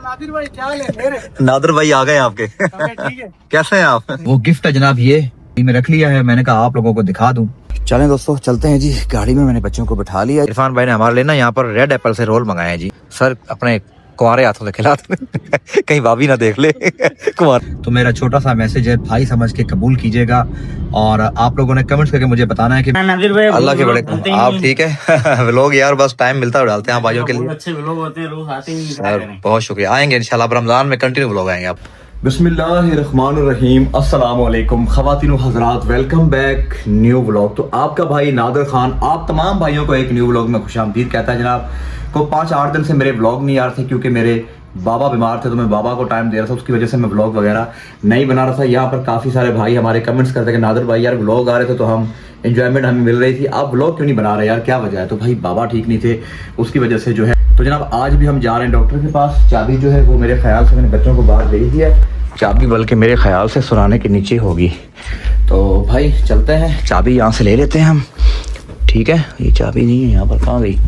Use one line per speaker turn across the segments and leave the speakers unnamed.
नादिर भाई क्या हाल है मेरे?
नादिर भाई आ गए आपके।
ठीक है।
कैसे हैं आप?
वो गिफ्ट है जनाब, ये में रख लिया है, मैंने कहा आप लोगों को दिखा दूं।
चलें दोस्तों चलते हैं जी, गाड़ी में मैंने बच्चों को बिठा लिया। इरफान भाई ने हमारे लिए ना यहाँ पर रेड एप्पल से रोल मंगाए हैं जी। सर अपने कुंवारे हाथों से खिला कहीं भाभी ना देख ले। कुंवार
तो मेरा छोटा सा मैसेज है, भाई समझ के कबूल कीजिएगा और आप लोगों ने कमेंट्स करके मुझे बताना है कि
नादिर भाई
अल्लाह के बड़े आप ठीक है। व्लॉग यार बस टाइम मिलता है डालते हैं भाइयों के लिए।
अच्छे व्लॉग होते हैं, रोज आते ही
सर बहुत शुक्रिया, आएंगे इंशाल्लाह। अब रमजान में कंटिन्यू व्लॉग आएंगे आप।
बिस्मिल्लाहिर्रहमानिर्रहीम, अस्सलाम वालेकुम ख़वातीन व हज़रात, वेलकम बैक न्यू व्लॉग। तो आपका भाई नादिर खान आप तमाम भाइयों को एक न्यू व्लॉग में खुशामदीद कहता है। जनाब को 5-8 दिन से मेरे व्लॉग नहीं आ रहे थे क्योंकि मेरे बाबा बीमार थे, तो मैं बाबा को टाइम दे रहा था, उसकी वजह से मैं व्लॉग वगैरह नहीं बना रहा था। यहाँ पर काफ़ी सारे भाई हमारे कमेंट्स करते हैं कि नादिर भाई यार व्लॉग आ रहे थे तो हम एंजॉयमेंट हमें मिल रही थी, आप व्लॉग क्यों नहीं बना रहे यार, क्या वजह है? तो भाई बाबा ठीक नहीं थे, उसकी वजह से जो है। तो जनाब आज भी हम जा रहे हैं डॉक्टर के पास। चाबी जो है वो मेरे ख्याल से मैंने बच्चों को बाहर भेज दिया, चाबी बल्कि मेरे ख्याल से सुराने के नीचे होगी। तो भाई चलते हैं, चाबी यहाँ से ले लेते हैं हम, ठीक है? ये चाबी नहीं है यहाँ पर, कहाँ गई?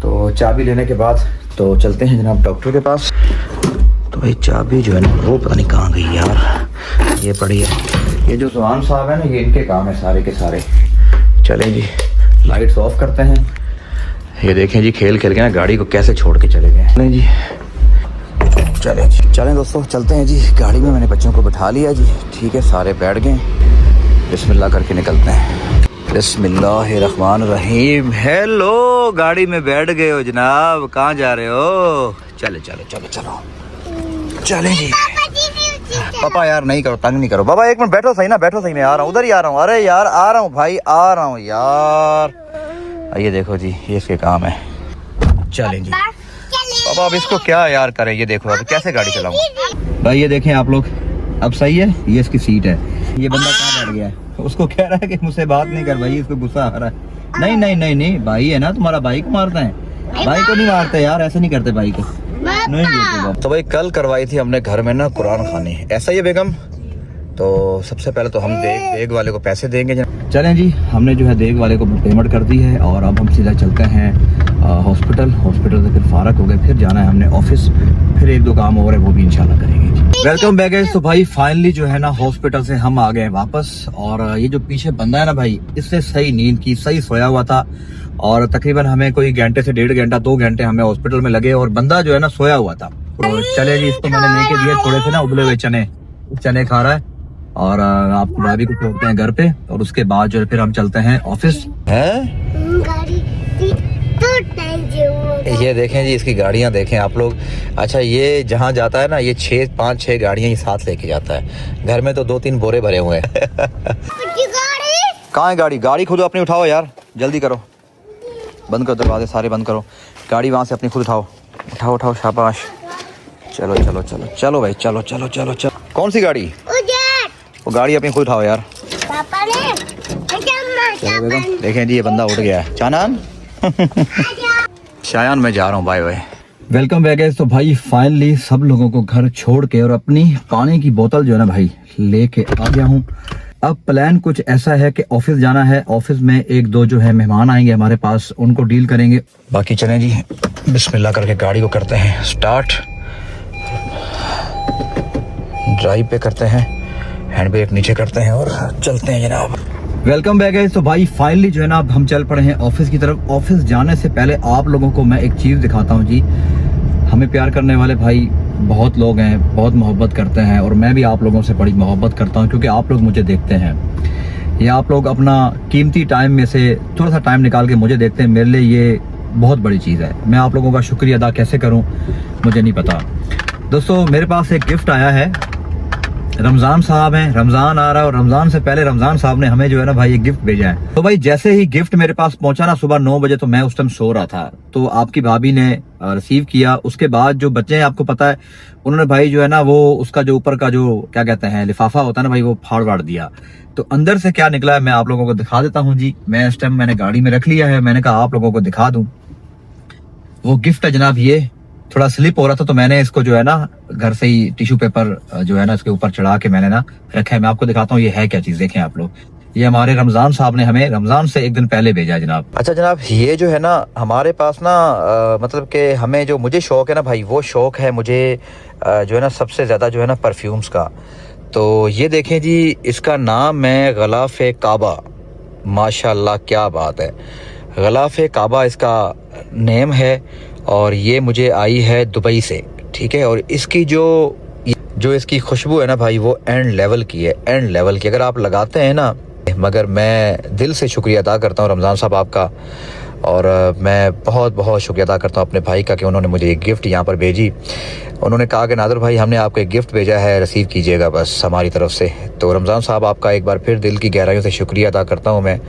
तो चाबी लेने के बाद तो चलते हैं जनाब डॉक्टर के पास। तो भाई चाबी जो है ना वो पता नहीं कहाँ गई यार, ये पड़ी है। ये जो सुहान साहब है ना, ये इनके काम है सारे के सारे। चलें जी, लाइट्स ऑफ करते हैं। ये देखें जी, खेल खेल के ना गाड़ी को कैसे छोड़ के चले गए। नहीं जी, चलें जी, चलें दोस्तों चलते हैं जी। गाड़ी में मैंने बच्चों को बिठा लिया जी, ठीक है? सारे बैठ गए, बिस्मिल्लाह करके निकलते हैं। बिस्मिल्लाहिर्रहमानिर्रहीम। हेलो, गाड़ी में बैठ गए हो जनाब, कहाँ जा रहे हो? चले चलो चलो चलो चलें जी। पापा यार नहीं करो, तंग नहीं करो। बाबा एक मिनट बैठो सही ना, बैठो सही, मैं आ रहा हूँ, उधर ही आ रहा हूँ। अरे यार आ रहा हूँ भाई, आ रहा हूँ यार। ये देखो जी, ये इसके काम है। चलें जी पापा, अब इसको क्या यार करें? ये देखो अब कैसे गाड़ी चलाऊं। भाई ये देखें आप लोग, अब सही है? ये इसकी सीट है। ये बंदा कहाँ बैठ गया है? उसको कह रहा है कि मुझसे बात नहीं कर भाई, इसको गुस्सा आ रहा है। नहीं नहीं नहीं नहीं, भाई है ना तुम्हारा, भाई को मारता है? भाई को नहीं मारते यार, ऐसे नहीं करते भाई को, नहीं करते। तो भाई कल करवाई थी हमने घर में ना कुरान खानी, ऐसा ही है बेगम? तो सबसे पहले तो हम देग वाले को पैसे देंगे। चलें जी, हमने जो है देग वाले को पेमेंट कर दी है और अब हम सीधा चलते हैं हॉस्पिटल से फिर फारग हो गए, फिर जाना है हमने ऑफिस, फिर 1-2 काम और है वो भी इंशाल्लाह करेंगे। Welcome back guys. तो भाई फाइनली जो है ना हॉस्पिटल से हम आ गए वापस, और ये जो पीछे बंदा है ना भाई, इससे सही नींद की, सही सोया हुआ था, और तकरीबन हमें कोई घंटे से 1.5 घंटा 2 घंटे हमें हॉस्पिटल में लगे, और बंदा जो है ना सोया हुआ था। तो चले जी, इसको मैंने लेके दिए थोड़े से ना उबले हुए चने खा रहा है, और आपको भाभी को छोड़ते हैं घर पे, और उसके बाद जो है फिर हम चलते हैं ऑफिस। ये देखें जी, इसकी गाड़ियां देखें आप लोग। अच्छा, ये जहाँ जाता है ना, ये 5-6 गाड़ियां ही साथ लेके जाता है। घर में तो 2-3 बोरे भरे हुए हैं। कहाँ है गाड़ी? गाड़ी खुद अपनी उठाओ यार, जल्दी करो, बंद करो दरवाजे सारे, बंद करो। गाड़ी वहाँ से अपनी खुद उठाओ, उठाओ उठाओ, शाबाश। चलो चलो चलो चलो भाई, चलो चलो चलो चलो। कौन सी गाड़ी? वो गाड़ी अपनी खुद उठाओ यार। देखें जी, ये बंदा उठ गया है। चानान शायान, मैं जा रहा हूँ, bye bye. Welcome back guys. तो भाई फाइनली सब लोगों को घर छोड़ के और अपनी पानी की बोतल जो है ना भाई लेके आ गया हूँ। अब प्लान कुछ ऐसा है कि ऑफिस जाना है, ऑफिस में 1-2 जो है मेहमान आएंगे हमारे पास, उनको डील करेंगे। बाकी चलें जी, बिस्मिल्लाह करके गाड़ी को करते हैं स्टार्ट, ड्राइव पे करते हैं, हैंड ब्रेक नीचे करते हैं और चलते हैं जनाब। Welcome back guys. तो भाई फाइनली जो है ना अब हम चल पड़े हैं ऑफिस की तरफ। ऑफिस जाने से पहले आप लोगों को मैं एक चीज़ दिखाता हूँ जी। हमें प्यार करने वाले भाई बहुत लोग हैं, बहुत मोहब्बत करते हैं, और मैं भी आप लोगों से बड़ी मोहब्बत करता हूँ क्योंकि आप लोग मुझे देखते हैं। ये आप लोग अपना कीमती टाइम में से थोड़ा सा टाइम निकाल के मुझे देखते हैं, मेरे लिए ये बहुत बड़ी चीज़ है। मैं आप लोगों का शुक्रिया अदा कैसे करूँ मुझे नहीं पता। दोस्तों मेरे पास एक गिफ्ट आया है, रमज़ान साहब हैं, रमज़ान आ रहा है, और रमज़ान से पहले रमज़ान साहब ने हमें जो है ना भाई एक गिफ्ट भेजा है। तो भाई जैसे ही गिफ्ट मेरे पास पहुंचा ना सुबह 9 बजे, तो मैं उस टाइम सो रहा था, तो आपकी भाभी ने रिसीव किया। उसके बाद जो बच्चे हैं आपको पता है, उन्होंने भाई जो है ना वो उसका जो ऊपर का जो क्या कहते हैं लिफाफा होता है ना भाई, वो फाड़ दिया। तो अंदर से क्या निकला है मैं आप लोगों को दिखा देता हूँ जी। मैं इस टाइम मैंने गाड़ी में रख लिया है, मैंने कहा आप लोगों को दिखा दूं। वो गिफ्ट है जनाब, ये थोड़ा स्लिप हो रहा था तो मैंने इसको जो है ना घर से ही टिश्यू पेपर जो है ना इसके ऊपर चढ़ा के मैंने ना रखा है। मैं आपको दिखाता हूँ ये है क्या चीज, देखें आप लोग।
ये हमारे रमजान साहब ने हमें रमजान से एक दिन पहले भेजा है जनाब।
अच्छा जनाब, ये जो है ना हमारे पास ना मतलब कि हमें जो मुझे शौक़ है ना भाई, वो शौक़ है मुझे जो है ना सबसे ज़्यादा जो है ना परफ्यूम्स का। तो ये देखें जी, इसका नाम है ग़िलाफ़ काबा। माशाल्लाह क्या बात है, ग़िलाफ़ काबा इसका नेम है और ये मुझे आई है दुबई से, ठीक है। और इसकी जो इसकी खुशबू है ना भाई, वो एंड लेवल की है, एंड लेवल की। अगर आप लगाते हैं ना, मगर मैं दिल से शुक्रिया अदा करता हूँ रमज़ान साहब आपका, और मैं बहुत बहुत शुक्रिया अदा करता हूँ अपने भाई का कि उन्होंने मुझे एक गिफ्ट यहाँ पर भेजी। उन्होंने कहा कि नादर भाई, हमने आपको एक गिफ्ट भेजा है, रिसीव कीजिएगा बस हमारी तरफ से। तो रमज़ान साहब आपका एक बार फिर दिल की गहराइयों से शुक्रिया अदा करता हूँ मैं।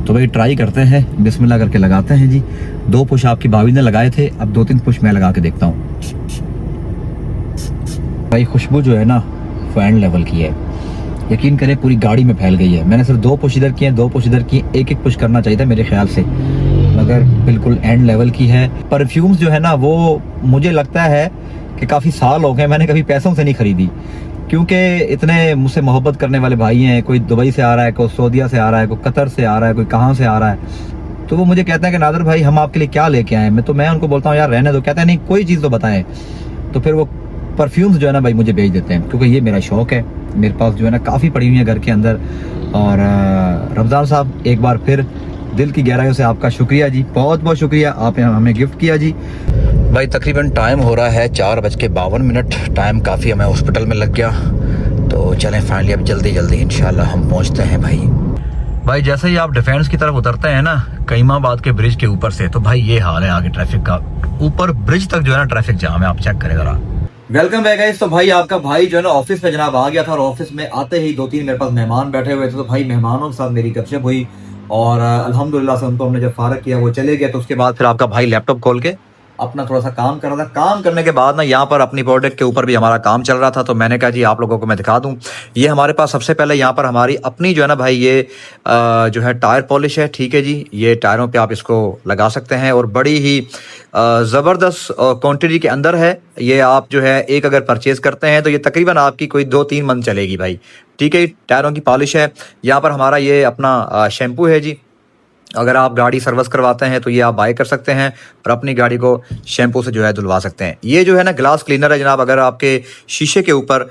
तो भाई ट्राई करते हैं, बिस्मिल्लाह करके लगाते हैं जी। 2 पुश आपकी भाभी ने लगाए थे, अब 2-3 पुश मैं लगा के देखता हूँ। भाई खुशबू जो है ना वो एंड लेवल की है, यकीन करें पूरी गाड़ी में फैल गई है। मैंने सिर्फ 2 पुश इधर किए, 2 पुश इधर किए, एक पुश करना चाहिए था मेरे ख्याल से, मगर बिल्कुल एंड लेवल की है। परफ्यूम्स जो है ना वो मुझे लगता है कि काफ़ी साल हो गए मैंने कभी पैसों से नहीं खरीदी, क्योंकि इतने मुझसे मोहब्बत करने वाले भाई हैं। कोई दुबई से आ रहा है, कोई सऊदीया से आ रहा है, कोई कतर से आ रहा है, कोई कहाँ से आ रहा है। तो वो मुझे कहते हैं कि नादर भाई हम आपके लिए क्या लेके आए। मैं उनको बोलता हूँ यार रहने दो, कहते हैं नहीं कोई चीज़ तो बताएं। तो फिर वो परफ्यूम्स जो है ना भाई मुझे भेज देते हैं, क्योंकि ये मेरा शौक़ है। मेरे पास जो है ना काफ़ी पड़ी हुई है घर के अंदर। और रमज़ान साहब एक बार फिर दिल की गहराइयों से आपका शुक्रिया जी, बहुत बहुत शुक्रिया, आपने हमें गिफ्ट किया जी।
भाई तकरीबन टाइम हो रहा है 4:52। टाइम काफ़ी हमें हॉस्पिटल में लग गया। तो चलें फाइनली अब जल्दी जल्दी इंशाल्लाह हम पहुँचते हैं भाई।
भाई जैसे ही आप डिफेंस की तरफ उतरते हैं ना कईमाबाद के ब्रिज के ऊपर से, तो भाई ये हाल है आगे ट्रैफिक का। ऊपर ब्रिज तक जो है ना ट्रैफिक जाम है, आप चेक करें जरा। Welcome back guys. तो भाई आपका भाई जो है ना ऑफिस में जनाब आ गया था, और ऑफिस में आते ही 2-3 मेरे पास मेहमान बैठे हुए थे। तो भाई मेहमानों के साथ मेरी गपशप हुई, और अल्हम्दुलिल्लाह से उनको हमने जब फारग किया वो चले गए। तो उसके बाद फिर आपका भाई लैपटॉप खोल के अपना थोड़ा सा काम कर रहा था। काम करने के बाद ना यहाँ पर अपनी प्रोडक्ट के ऊपर भी हमारा काम चल रहा था। तो मैंने कहा जी आप लोगों को मैं दिखा दूँ। ये हमारे पास सबसे पहले यहाँ पर हमारी अपनी जो है ना भाई ये जो है टायर पॉलिश है, ठीक है जी। ये टायरों पे आप इसको लगा सकते हैं, और बड़ी ही ज़बरदस्त क्वांटिटी के अंदर है। ये आप जो है एक अगर परचेज़ करते हैं तो ये तकरीबन आपकी कोई 2-3 मंथ चलेगी भाई, ठीक है। टायरों की पॉलिश है। यहाँ पर हमारा ये अपना शैम्पू है जी। अगर आप गाड़ी सर्विस करवाते हैं तो ये आप बाय कर सकते हैं और अपनी गाड़ी को शैम्पू से जो है धुलवा सकते हैं। ये जो है ना ग्लास क्लीनर है जनाब। अगर आपके शीशे के ऊपर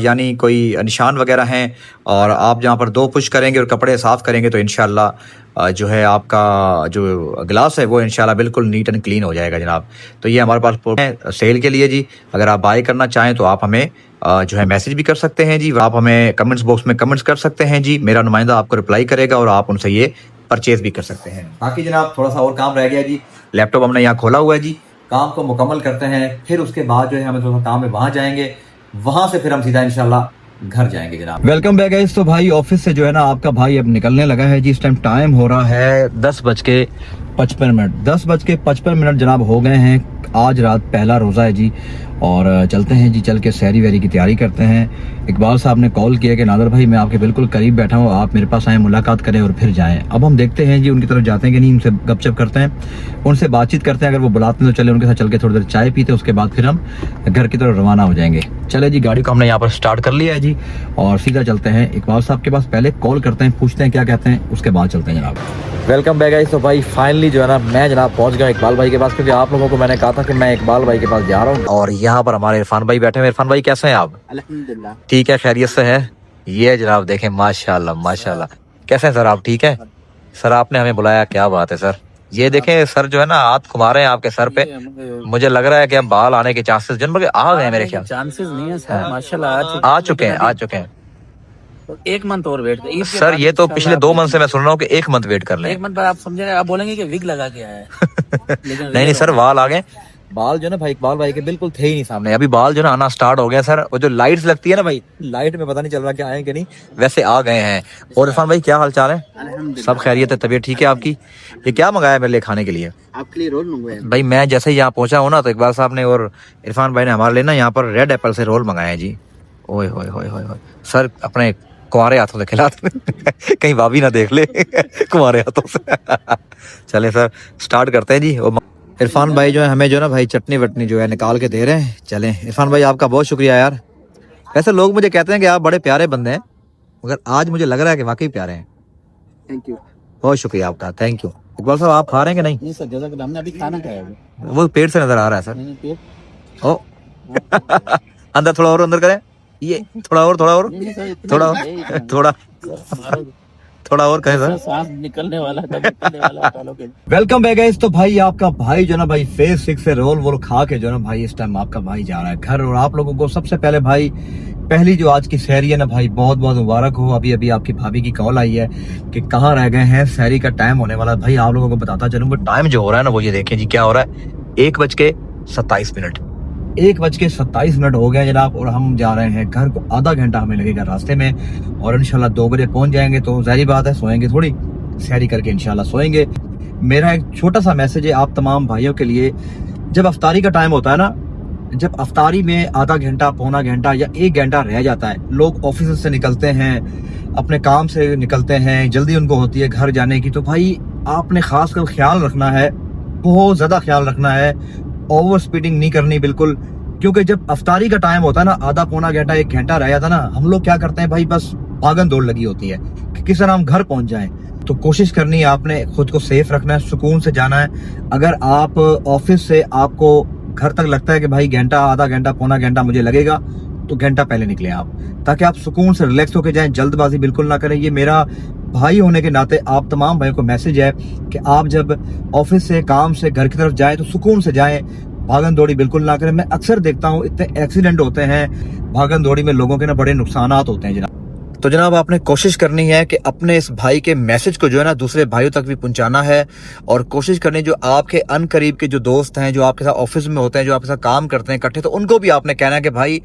यानी कोई निशान वगैरह हैं और आप जहाँ पर 2 पुश करेंगे और कपड़े साफ़ करेंगे तो इंशाल्लाह जो है आपका जो ग्लास है वो इंशाल्लाह बिल्कुल नीट एंड क्लीन हो जाएगा जनाब। तो ये हमारे पास है सेल के लिए जी। अगर आप बाय करना चाहें तो आप हमें जो है मैसेज भी कर सकते हैं जी। आप हमें कमेंट्स बॉक्स में कमेंट्स कर सकते हैं जी। मेरा नुमाइंदा आपको रिप्लाई करेगा और आप उनसे ये परचेज भी कर सकते हैं। बाकी जनाब थोड़ा सा और काम रह गया जी। लैपटॉप हमने यहाँ खोला हुआ है जी। काम को मुकम्मल करते हैं, फिर उसके बाद जो है हमें थोड़ा सा काम है वहाँ जाएंगे, वहाँ से फिर हम सीधा इंशाल्लाह घर जाएंगे जनाब। Welcome back guys. तो भाई ऑफिस से जो है ना आपका भाई अब निकलने लगा है जी। इस टाइम टाइम हो रहा है 10:55। 10:55 जनाब हो गए हैं। आज रात पहला रोज़ा है जी, और चलते हैं जी, चल के सहरी वहरी की तैयारी करते हैं। इकबाल साहब ने कॉल किया कि नादर भाई मैं आपके बिल्कुल करीब बैठा हूँ, आप मेरे पास आएँ, मुलाकात करें और फिर जाएं। अब हम देखते हैं जी उनकी तरफ जाते हैं कि नहीं, उनसे गपशप करते हैं, उनसे बातचीत करते हैं। अगर वो बुलाते हैं तो चले उनके साथ चल के थोड़ी देर चाय पीते, उसके बाद फिर हम घर की तरफ रवाना हो जाएंगे। चले जी, गाड़ी को हमने यहाँ पर स्टार्ट कर लिया है जी, और सीधा चलते हैं इकबाल साहब के पास। पहले कॉल करते हैं, पूछते हैं क्या कहते हैं, उसके बाद चलते हैं जनाब। Welcome back guys. तो भाई फाइनली जो है ना मैं जनाब पहुंच गया इकबाल भाई के पास, क्योंकि आप लोगों को मैंने कहा था कि मैं इकबाल भाई के पास जा रहा हूँ। और यहाँ पर हमारे इरफान भाई बैठे हैं। इरफान भाई कैसे हैं आप?
अल्हम्दुलिल्लाह
ठीक है, खैरियत से है। ये जनाब देखें माशाल्लाह माशाल्लाह। कैसे हैं सर आप? ठीक है सर, आपने हमें बुलाया, क्या बात है सर। ये देखें सर जो है ना हाथ घुमा रहे हैं आपके सर पे। मुझे लग रहा है कि अब बाल आने के चांसेस जनरल आ गए मेरे ख्याल।
चांसेस नहीं है सर, माशाल्लाह
आ चुके हैं।
तो 1 मंथ और वेट
सर। ये तो पिछले 2 मंथ से मैं सुन रहा हूँ कि 1 मंथ वेट कर लें।
1 मंथ पर आप समझेंगे, आप बोलेंगे कि विग लगा के आया है।
नहीं सर, बाल आ गए। बाल जो है ना भाई इकबाल भाई के बिल्कुल थे ही नहीं सामने, अभी बाल जो है ना आना स्टार्ट हो गया सर। वो जो लाइट्स लगती है ना भाई, लाइट में पता नहीं चल रहा क्या आए कि नहीं, वैसे आ गए हैं। और इरफान भाई क्या हाल चाल है? सब खैरियत है? तबीयत ठीक है आपकी? ये क्या मंगाया मेरे लिए खाने के लिए?
आपके लिए रोल मंगवाया
भाई मैं जैसे ही यहाँ पहुंचा हूँ ना तो इकबाल साहब ने और इरफान भाई ने हमारे लिए ना यहाँ पर रेड एप्पल से रोल मंगाए जी। ओए होए होए होए होए सर, अपने कुंवारे हाथों से खिलाते कहीं भाभी ना देख ले कुंवारे हाथों से। चले सर स्टार्ट करते हैं जी। इरफान भाई जो है हमें जो है ना भाई चटनी वटनी जो है निकाल के दे रहे हैं। चलें इरफान भाई आपका बहुत शुक्रिया यार। वैसे लोग मुझे कहते हैं कि आप बड़े प्यारे बंदे हैं, मगर आज मुझे लग रहा है कि वाकई प्यारे हैं।
Thank you.
बहुत शुक्रिया आपका, थैंक यू। इकबाल साहब आप खा रहे हैं कि नहीं?
नहीं सर, जैसा हमने अभी खाना खाया है।
वो पेट से नजर आ रहा है सर।
नहीं, पेट
ओ अंदर थोड़ा और अंदर करें, ये थोड़ा और थोड़ा और
नहीं सर,
थोड़ा और थोड़ा थोड़ा और कहें सर।
सांस निकलने वाला है, निकलने वाला है कालों के।
Welcome back guys. तो भाई आपका भाई जो ना भाई फेज 6 से रोल वोल खा के जो ना भाई इस टाइम आपका भाई जा रहा है घर। और आप लोगों को सबसे पहले भाई पहली जो आज की सहरी है ना भाई, बहुत बहुत मुबारक हो। अभी अभी आपकी भाभी की कॉल आई है कि कहाँ रह गए हैं, सहरी का टाइम होने वाला है। भाई आप लोगों को बताता चलूँ, टाइम जो हो रहा है ना वो ये देखें जी क्या हो रहा है। 1:27 1:27 हो गया जनाब। और हम जा रहे हैं घर को, आधा घंटा हमें लगेगा रास्ते में। और इंशाल्लाह 2 बजे पहुंच जाएंगे। तो जाहिर बात है सोएंगे थोड़ी, सहरी करके इंशाल्लाह सोएंगे। मेरा एक छोटा सा मैसेज है आप तमाम भाइयों के लिए। जब अफ्तारी का टाइम होता है ना, जब अफ्तारी में आधा घंटा, पौना घंटा या 1 घंटा रह जाता है, लोग ऑफिस से निकलते हैं, अपने काम से निकलते हैं, जल्दी उनको होती है घर जाने की। तो भाई आपने खासकर ख्याल रखना है, बहुत ज्यादा ख्याल रखना है, ओवर स्पीडिंग नहीं करनी बिल्कुल। क्योंकि जब अफ्तारी का टाइम होता है ना, आधा पौना घंटा 1 घंटा रह जाता है ना, हम लोग क्या करते हैं भाई, बस भागन दौड़ लगी होती है कि किस तरह हम घर पहुंच जाएं। तो कोशिश करनी है आपने खुद को सेफ रखना है, सुकून से जाना है। अगर आप ऑफिस से आपको घर तक लगता है कि भाई घंटा, आधा घंटा, पौना घंटा मुझे लगेगा, तो घंटा पहले निकले आप, ताकि आप सुकून से रिलैक्स होकर जाएं, जल्दबाजी बिल्कुल ना करें। ये मेरा भाई होने के नाते आप तमाम भाइयों को मैसेज है कि आप जब ऑफिस से, काम से घर की तरफ जाएं तो सुकून से जाएं, भागन दौड़ी बिल्कुल ना करें। मैं अक्सर देखता हूँ इतने एक्सीडेंट होते हैं भागन दौड़ी में, लोगों के ना बड़े नुकसानात होते हैं जनाब। तो जनाब आपने कोशिश करनी है कि अपने इस भाई के मैसेज को जो है ना दूसरे भाइयों तक भी पहुंचाना है। और कोशिश करनी जो आपके अनकरीब के जो दोस्त हैं, जो आपके साथ ऑफिस में होते हैं, जो आपके साथ काम करते हैं इकट्ठे, तो उनको भी आपने कहना है कि भाई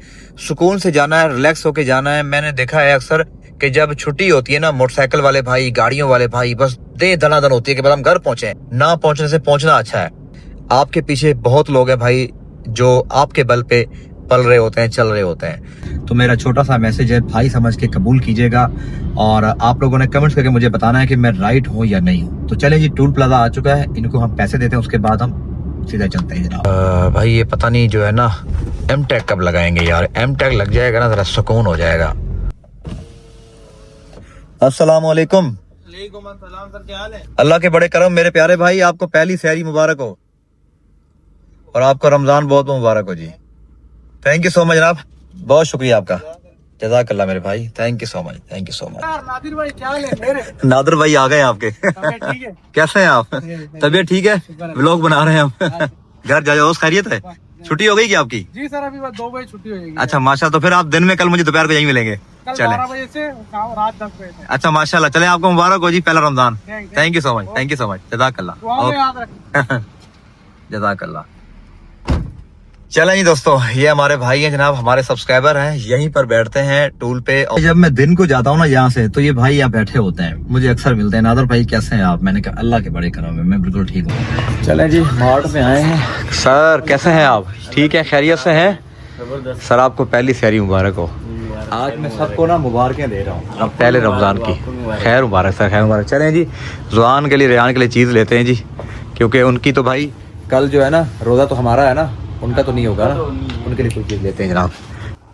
सुकून से जाना है, रिलैक्स होके जाना है। मैंने देखा है अक्सर कि जब छुट्टी होती है ना, मोटरसाइकिल वाले भाई, गाड़ियों वाले भाई, बस दे दनादन होती है कि बस हम घर पहुंचे। ना पहुंचने से पहुंचना अच्छा है। आपके पीछे बहुत लोग हैं भाई जो आपके बल पे पल रहे होते हैं, चल रहे होते हैं। तो मेरा छोटा सा मैसेज है, भाई समझ के कबूल कीजिएगा। और आप लोगों ने कमेंट्स करके मुझे बताना है कि मैं राइट हूँ या नहीं हूँ। तो चले जी, टूल प्लाजा आ चुका है, इनको हम पैसे देते हैं, उसके बाद हम सीधा चलते हैं जनाब। भाई ये पता नहीं जो है ना M-Tech कब लगाएंगे यार। M-Tech लग जाएगा ना, जरा सुकून हो जाएगा। अस्सलाम वालेकुम।
सर, क्या हाल है?
अल्लाह के बड़े करम मेरे प्यारे भाई, आपको पहली सहरी मुबारक हो और आपको रमजान बहुत मुबारक हो जी। थैंक यू सो मच जनाब, बहुत शुक्रिया आपका, जज़ाकल्लाह मेरे भाई, thank you so much, thank you so much.
Nadir भाई क्या हाल है मेरे?
नादिर भाई आ गए आपके।
ठीक है?
कैसे हैं आप? तबीयत ठीक है? व्लॉग बना रहे हैं हम। घर जाओ, खैरियत है? छुट्टी हो गई क्या आपकी?
जी सर, अभी बस 2 बजे छुट्टी हो जाएगी।
अच्छा माशा, तो फिर आप दिन में कल मुझे दोपहर को यहीं मिलेंगे। चले
12 बजे से रात 10 बजे तक।
अच्छा माशाल्लाह, चले आपको मुबारक हो जी, पहला Ramzan. Thank you so much, thank you so much, जज़ाकल्लाह, जज़ाकल्लाह। चलें जी दोस्तों, ये हमारे भाई हैं जनाब, हमारे सब्सक्राइबर हैं, यहीं पर बैठते हैं टूल पे। और जब मैं दिन को जाता हूँ ना यहाँ से, तो ये भाई यहाँ बैठे होते हैं, मुझे अक्सर मिलते हैं। नादर भाई कैसे हैं आप? मैंने कहा अल्लाह के बड़े करम में मैं बिल्कुल ठीक हूँ। चलें जी, मार्ट में आए हैं। सर कैसे हैं आप? ठीक है, खैरियत से हैं? सर आपको पहली सहरी मुबारक हो। आज मैं सबको ना मुबारकें दे रहा हूँ अब पहले रमजान की। खैर मुबारक सर, खैर मुबारक। चलें जी, जुआन के लिए, रेहान के लिए चीज़ लेते हैं जी, क्योंकि उनकी तो भाई कल जो है ना, रोज़ा तो हमारा है ना, उनका तो नहीं होगा ना, उनके लिए कोई चीज़ लेते हैं जनाब।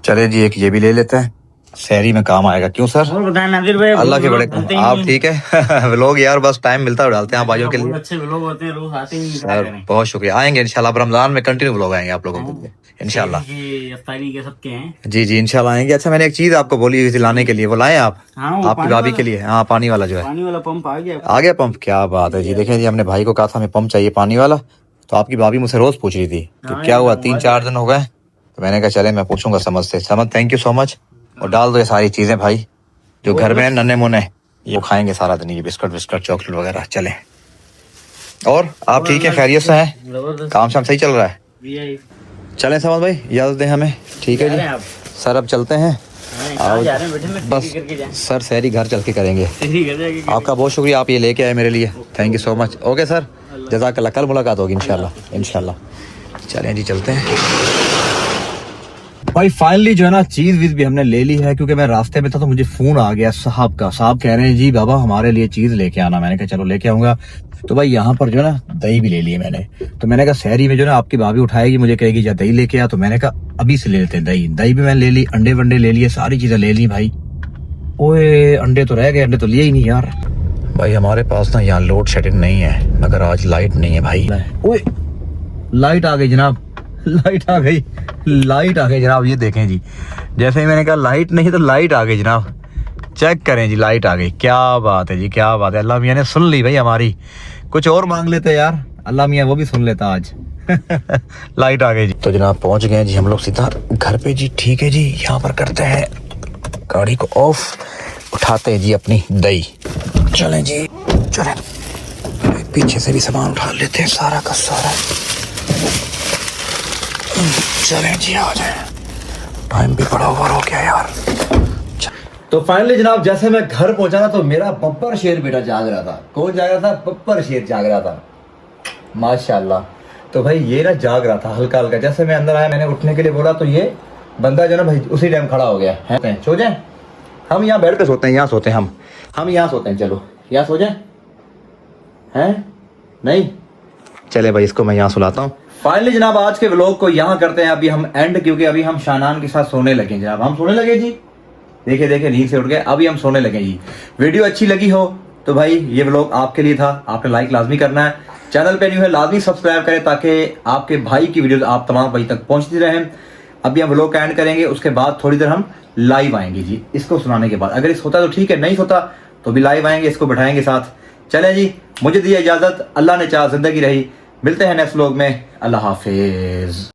चले जी, एक ये भी ले लेते हैं, सहरी में काम आएगा। क्यों सर?
नादिर भाई,
अल्लाह के बड़े, आप ठीक है? व्लॉग यार बस टाइम मिलता है डालते हैं आप भाइयों के लिए।
अच्छे व्लॉग होते हैं, रोज आते ही
सर बहुत शुक्रिया, आएंगे इंशाल्लाह। अब रमजान में कंटिन्यू व्लॉग आएंगे आप लोगों के लिए इंशाल्लाह।
अफ्तारी के सबके हैं।
जी जी इंशाल्लाह आएंगे। अच्छा मैंने एक चीज आपको बोली हुई थी लाने के लिए, वो लाए आप? आपकी भाभी के लिए? हाँ, पानी वाला जो है,
पानी वाला पंप आ गया।
आ गया पंप? क्या बात है जी। देखें जी, हमने भाई को कहा था हमें पंप चाहिए पानी वाला, तो आपकी भाभी मुझसे रोज पूछ रही थी कि क्या हुआ, 3-4 दिन हो गए। तो मैंने कहा चले मैं पूछूंगा समझ से। समझ, थैंक यू सो मच। और डाल दो ये सारी चीजें भाई जो घर में नन्हे मुन्ने, वो खाएंगे सारा दिन, ये बिस्कुट विस्कुट चॉकलेट वगैरह। चले, और आप ठीक है, खैरियत से हैं? काम शाम सही चल रहा है? चलें समझ भाई, इजाजत दें हमें। ठीक है जी सर, अब चलते हैं। बस सर सहरी घर चल के करेंगे। आपका बहुत शुक्रिया, आप ये लेके आए मेरे लिए, thank you so much. Okay sir, जज़ाकल्लाह, कल मुलाकात होगी इंशाल्लाह, इंशाल्लाह। चलें जी, चलते हैं भाई। फाइनली जो है ना चीज वीज भी हमने ले ली है, क्योंकि मैं रास्ते में था तो मुझे फोन आ गया साहब का। साहब कह रहे हैं जी बाबा हमारे लिए चीज लेके आना। मैंने कहा चलो लेके आऊंगा। तो भाई यहाँ पर जो है ना दही भी ले ली है मैंने। तो मैंने कहा सहरी में जो ना आपकी भाभी उठाएगी, मुझे कहेगी जा दही लेके आ। तो मैंने कहा अभी से ले लेते हैं दही। दही भी मैंने ले ली, अंडे वंडे ले लिए, सारी चीजें ले ली भाई। ओए अंडे तो रह गए, अंडे तो लिए ही नहीं यार। भाई हमारे पास ना यहाँ लोड शेडिंग नहीं है, मगर आज लाइट नहीं है भाई। ओए लाइट आ गई जनाब, लाइट आ गई, लाइट आ गई जनाब। ये देखें जी, जैसे ही मैंने कहा लाइट नहीं तो लाइट आ गई जनाब। चेक करें जी, लाइट आ गई। क्या बात है जी, क्या बात है। अल्लाह मियाँ ने सुन ली भाई हमारी। कुछ और मांग लेते यार, अल्लाह मियाँ वो भी सुन लेता आज। लाइट आ गई जी। तो जनाब पहुंच गए जी हम लोग सीधा घर पे जी। ठीक है जी, यहाँ पर करते हैं गाड़ी को ऑफ, उठाते हैं जी अपनी दही। चलें जी चलें, पीछे से भी सामान उठा लेते हैं सारा का सारा। चलें जी आ जाए, टाइम भी बड़ा ओवर हो गया यार। तो फाइनली जनाब जैसे मैं घर पहुंचा ना तो मेरा बब्बर शेर बेटा जाग रहा था। कौन जाग रहा था? बब्बर शेर जाग रहा था, माशाल्लाह। तो भाई ये ना जाग रहा था हल्का हल्का। जैसे मैं अंदर आया, मैंने उठने के लिए बोला तो ये बंदा जो ना भाई उसी टाइम खड़ा हो गया है। सो जाए, हम यहाँ बेड पे सोते हैं, यहाँ सोते हैं हम यहाँ सोते हैं। चलो यहाँ सो जाए, हैं? नहीं चले भाई, इसको मैं यहाँ सुलाता हूँ। फाइनली जनाब आज के व्लॉग को यहाँ करते हैं अभी हम एंड, क्योंकि अभी हम शानान के साथ सोने लगे जनाब। हम सोने लगे जी, देखिए देखिए नींद से उठ गए, अभी हम सोने लगे जी। वीडियो अच्छी लगी हो तो भाई ये व्लॉग आपके लिए था, आपने लाइक लाजमी करना है। चैनल पे न्यू है लाजमी सब्सक्राइब करें ताकि आपके भाई की वीडियोस आप तमाम भाई तक पहुंचती रहें। अभी हम व्लॉग का एंड करेंगे, उसके बाद थोड़ी देर हम लाइव आएंगे जी इसको सुनाने के बाद। अगर इस होता तो ठीक है, नहीं होता तो भी लाइव आएंगे, इसको बैठाएंगे साथ। चलें जी, मुझे दी इजाजत, अल्लाह ने चाहा जिंदगी रही। मिलते हैं नेक्स्ट व्लॉग में, अल्लाह हाफिज।